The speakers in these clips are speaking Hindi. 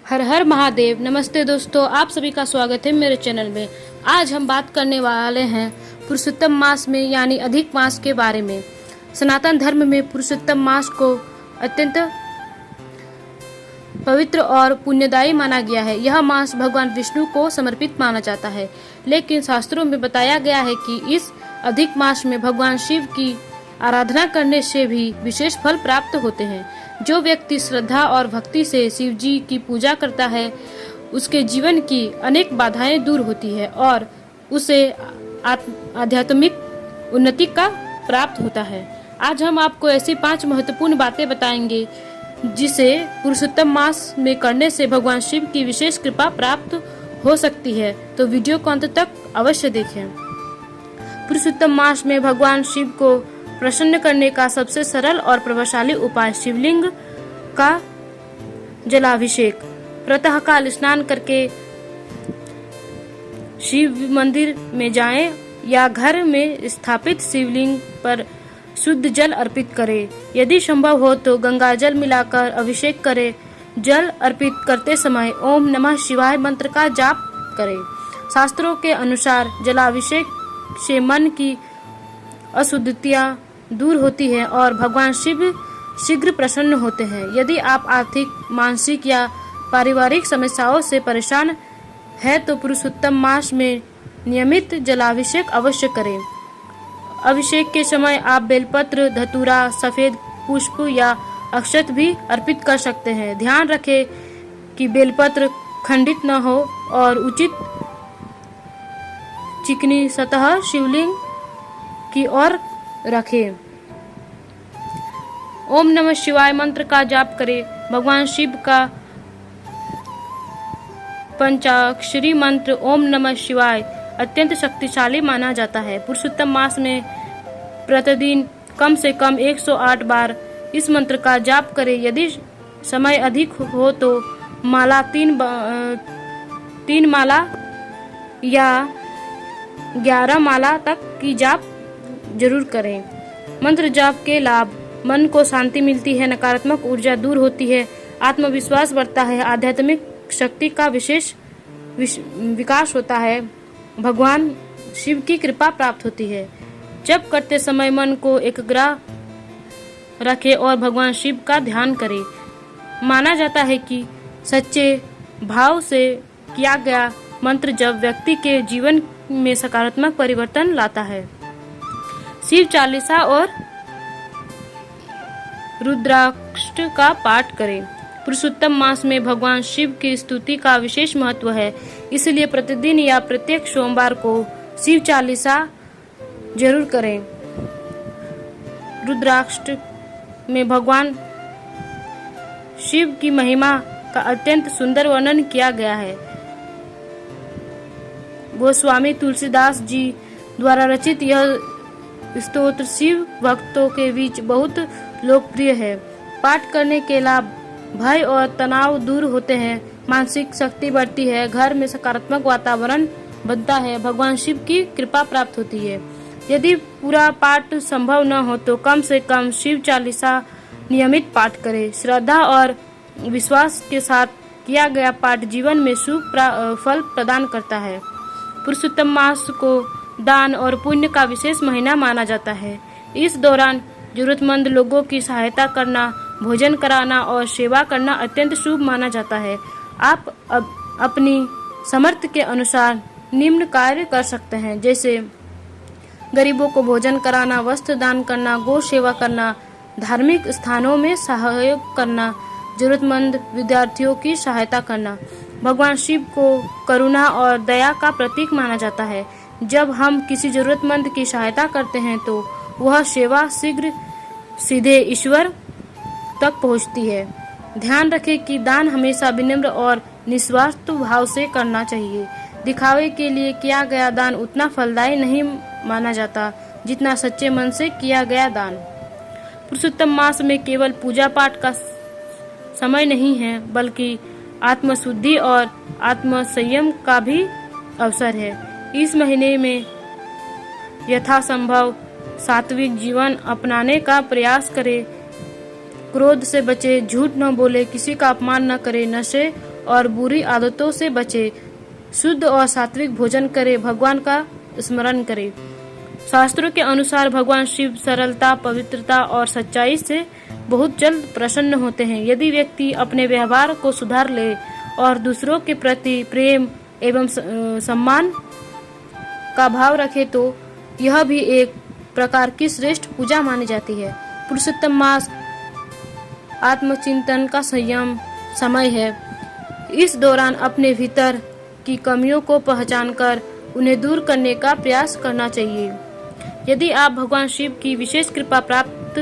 हर हर महादेव। नमस्ते दोस्तों, आप सभी का स्वागत है मेरे चैनल में। आज हम बात करने वाले हैं पुरुषोत्तम मास में यानी अधिक मास के बारे में। सनातन धर्म में पुरुषोत्तम मास को अत्यंत पवित्र और पुण्यदायी माना गया है। यह मास भगवान विष्णु को समर्पित माना जाता है, लेकिन शास्त्रों में बताया गया है कि इस अधिक मास में भगवान शिव की आराधना करने से भी विशेष फल प्राप्त होते हैं। जो व्यक्ति श्रद्धा और भक्ति से शिव जी की पूजा करता है, उसके जीवन की अनेक बाधाएं दूर होती है और उसे आध्यात्मिक उन्नति का प्राप्त होता है। आज हम आपको ऐसी 5 महत्वपूर्ण बातें बताएंगे जिसे पुरुषोत्तम मास में करने से भगवान शिव की विशेष कृपा प्राप्त हो सकती है। तो वीडियो को अंत तक अवश्य देखें। पुरुषोत्तम मास में भगवान शिव को प्रसन्न करने का सबसे सरल और प्रभावशाली उपाय शिवलिंग का जलाभिषेक। प्रातः काल स्नान करके शिव मंदिर में जाएं या घर में स्थापित शिवलिंग पर शुद्ध जल अर्पित करें। यदि संभव हो तो गंगा जल मिलाकर अभिषेक करें। जल अर्पित करते समय ओम नमः शिवाय मंत्र का जाप करें। शास्त्रों के अनुसार जलाभिषेक से मन की अशुद्धतियां दूर होती है और भगवान शिव शीघ्र प्रसन्न होते हैं। यदि आप आर्थिक, मानसिक या पारिवारिक समस्याओं से परेशान हैं तो पुरुषोत्तम मास में नियमित जलाभिषेक अवश्य करें। अभिषेक के समय आप बेलपत्र, धतूरा, सफेद पुष्प या अक्षत भी अर्पित कर सकते हैं। ध्यान रखें कि बेलपत्र खंडित न हो और उचित चिकनी सतह शिवलिंग की ओर रखें। ओम नमः शिवाय मंत्र का जाप करें। भगवान शिव का पंचाक्षरी मंत्र ओम नमः शिवाय अत्यंत शक्तिशाली माना जाता है। पुरुषोत्तम मास में प्रतिदिन कम से कम 108 बार इस मंत्र का जाप करें। यदि समय अधिक हो तो माला 3 माला या 11 माला तक की जाप जरूर करें। मंत्र जाप के लाभ: मन को शांति मिलती है, नकारात्मक ऊर्जा दूर होती है, आत्मविश्वास बढ़ता है, आध्यात्मिक शक्ति का विशेष विकास होता है, भगवान शिव की कृपा प्राप्त होती है। जप करते समय मन को एकाग्र रखें और भगवान शिव का ध्यान करें। माना जाता है कि सच्चे भाव से किया गया मंत्र जब व्यक्ति के जीवन में सकारात्मक परिवर्तन लाता है। शिव चालीसा और रुद्राक्ष का पाठ करें। पुरुषोत्तम मास में भगवान शिव की स्तुति का विशेष महत्व है, इसलिए प्रतिदिन या प्रत्येक सोमवार को शिव चालीसा जरूर करें। रुद्राक्ष में भगवान शिव की महिमा का अत्यंत सुंदर वर्णन किया गया है। गोस्वामी तुलसीदास जी द्वारा रचित यह स्तोत्र शिव भक्तों के बीच बहुत लोकप्रिय है। पाठ करने के लाभ: भय और तनाव दूर होते हैं, मानसिक शक्ति बढ़ती है, घर में सकारात्मक वातावरण बनता है, भगवान शिव की कृपा प्राप्त होती है। यदि पूरा पाठ संभव न हो तो कम से कम शिव चालीसा नियमित पाठ करें। श्रद्धा और विश्वास के साथ किया गया पाठ जीवन में शुभ फल प्रदान करता है। पुरुषोत्तम मास को दान और पुण्य का विशेष महीना माना जाता है। इस दौरान जरूरतमंद लोगों की सहायता करना, भोजन कराना और सेवा करना अत्यंत शुभ माना जाता है। आप अपनी सामर्थ्य के अनुसार निम्न कार्य कर सकते हैं, जैसे गरीबों को भोजन कराना, वस्त्र दान करना, गौ सेवा करना, धार्मिक स्थानों में सहयोग करना, जरूरतमंद विद्यार्थियों की सहायता करना। भगवान शिव को करुणा और दया का प्रतीक माना जाता है। जब हम किसी जरूरतमंद की सहायता करते हैं तो वह सेवा शीघ्र सीधे ईश्वर तक पहुंचती है। ध्यान रखें कि दान हमेशा विनम्र और निस्वार्थ भाव से करना चाहिए। दिखावे के लिए किया गया दान उतना फलदायी नहीं माना जाता जितना सच्चे मन से किया गया दान। पुरुषोत्तम मास में केवल पूजा पाठ का समय नहीं है, बल्कि आत्मशुद्धि और आत्मसंयम का भी अवसर है। इस महीने में यथासंभव सात्विक जीवन अपनाने का प्रयास करें। क्रोध से बचे, झूठ न बोले, किसी का अपमान न करे, नशे और बुरी आदतों से बचे, शुद्ध और सात्विक भोजन करे, भगवान का स्मरण करे। शास्त्रों के अनुसार भगवान शिव सरलता, पवित्रता और सच्चाई से बहुत जल्द प्रसन्न होते हैं। यदि व्यक्ति अपने व्यवहार को सुधार ले और दूसरों के प्रति प्रेम एवं सम्मान का भाव रखे तो यह भी एक प्रकार की श्रेष्ठ पूजा मानी जाती है। पुरुषोत्तम मास आत्मचिंतन का संयम समय है। इस दौरान अपने भीतर की कमियों को पहचानकर उन्हें दूर करने का प्रयास करना चाहिए। यदि आप भगवान शिव की विशेष कृपा प्राप्त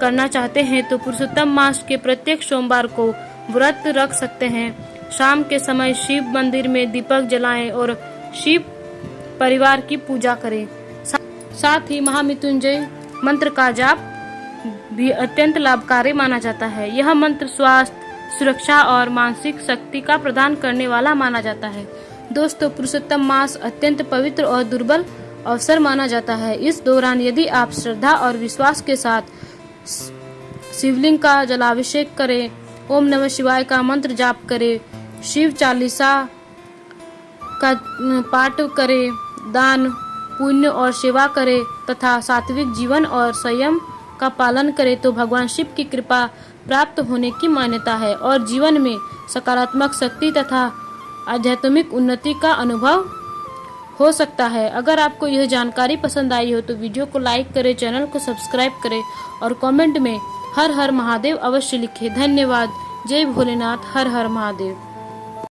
करना चाहते हैं तो पुरुषोत्तम मास के प्रत्येक सोमवार को व्रत रख सकते हैं। शाम के समय शिव मंदिर में दीपक जलाएं और शिव परिवार की पूजा करें। साथ ही महामृत्युंजय मंत्र का जाप भी अत्यंत लाभकारी माना जाता है। यह मंत्र स्वास्थ्य, सुरक्षा और मानसिक शक्ति का प्रदान करने वाला माना जाता है। दोस्तों, पुरुषोत्तम मास अत्यंत पवित्र और दुर्लभ अवसर माना जाता है। इस दौरान यदि आप श्रद्धा और विश्वास के साथ शिवलिंग का जलाभिषेक करें, ओम नमः शिवाय का मंत्र जाप करें, शिव चालीसा का पाठ करें, दान पुण्य और सेवा करें तथा सात्विक जीवन और संयम का पालन करें तो भगवान शिव की कृपा प्राप्त होने की मान्यता है और जीवन में सकारात्मक शक्ति तथा आध्यात्मिक उन्नति का अनुभव हो सकता है। अगर आपको यह जानकारी पसंद आई हो तो वीडियो को लाइक करें, चैनल को सब्सक्राइब करें और कमेंट में हर हर महादेव अवश्य लिखें। धन्यवाद। जय भोलेनाथ। हर हर महादेव।